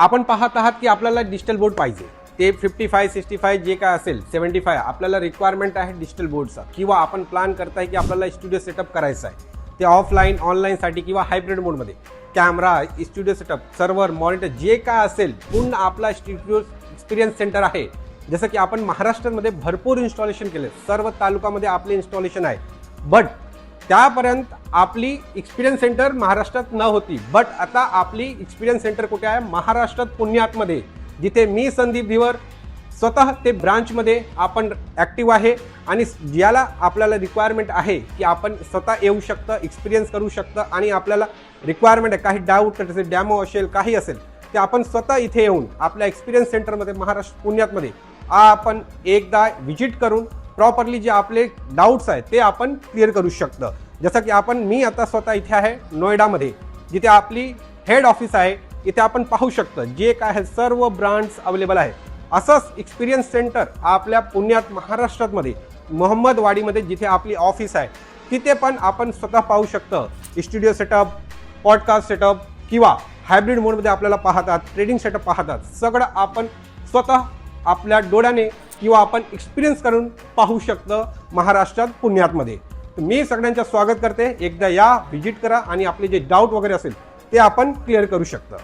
आपण पाहत आहात की आपल्याला डिजिटल बोर्ड पाहिजे, ते 55, 65 जे काय असेल 75 आपल्याला रिक्वायरमेंट आहे डिजिटल बोर्डचा, किंवा आपण प्लॅन करताय की आपल्याला स्टुडिओ सेटअप करायचा आहे, ते ऑफलाईन ऑनलाईनसाठी किंवा हायब्रिड मोडमध्ये camera, studio setup, server, monitor जे काय असेल पूर्ण आपला स्टुडिओ एक्सपिरियन्स सेंटर आहे. जसं की आपण महाराष्ट्रामध्ये भरपूर इन्स्टॉलेशन केले, सर्व तालुक्यामध्ये आपले इन्स्टॉलेशन आहे, बट त्यापर्यंत आपली एक्सपिरियन्स सेंटर महाराष्ट्रात न होती. बट आता आपली एक्सपिरियन्स सेंटर कुठे आहे? महाराष्ट्रात पुण्यातमध्ये, जिथे मी संदीप धिवर स्वतः ते ब्रांचमध्ये आपण ॲक्टिव्ह आहे. आणि ज्याला आपल्याला रिक्वायरमेंट आहे की आपण स्वतः येऊ शकतं, एक्सपिरियन्स करू शकतं, आणि आपल्याला रिक्वायरमेंट आहे काही डाऊट असेल, डॅमो असेल, काही असेल, ते आपण स्वतः इथे येऊन आपल्या एक्सपिरियन्स सेंटरमध्ये महाराष्ट्र पुण्यातमध्ये आपण एकदा व्हिजिट करून प्रॉपरली जे आपले डाऊट्स आहेत ते आपण क्लिअर करू शकतं. जसं की मी आता स्वतः इथे आहे नोएडामध्ये, जिथे आपली हेड ऑफिस आहे. इथे आपण पाहू शकतो जे काय आहे सर्व ब्रांड्स अवेलेबल आहे. असंच एक्सपिरियन्स सेंटर आपल्या पुण्यात महाराष्ट्रामध्ये मोहम्मदवाडीमध्ये जिथे आपली ऑफिस आहे, तिथे पण आपण स्वतः पाहू शकतो. स्टुडिओ सेटअप, पॉडकास्ट सेटअप किंवा हायब्रिड मोडमध्ये आपल्याला पाहतात, ट्रेडिंग सेटअप पाहतात, सगळं आपण स्वतः आपल्या डोळ्याने किंवा आपण एक्सपिरियन्स करून पाहू शकतो महाराष्ट्रात पुण्यातमध्ये. मी सगळ्यांचं स्वागत करते. एकदा या, व्हिजिट करा आणि आपले जे डाऊट वगैरे असेल ते आपण क्लिअर करू शकता.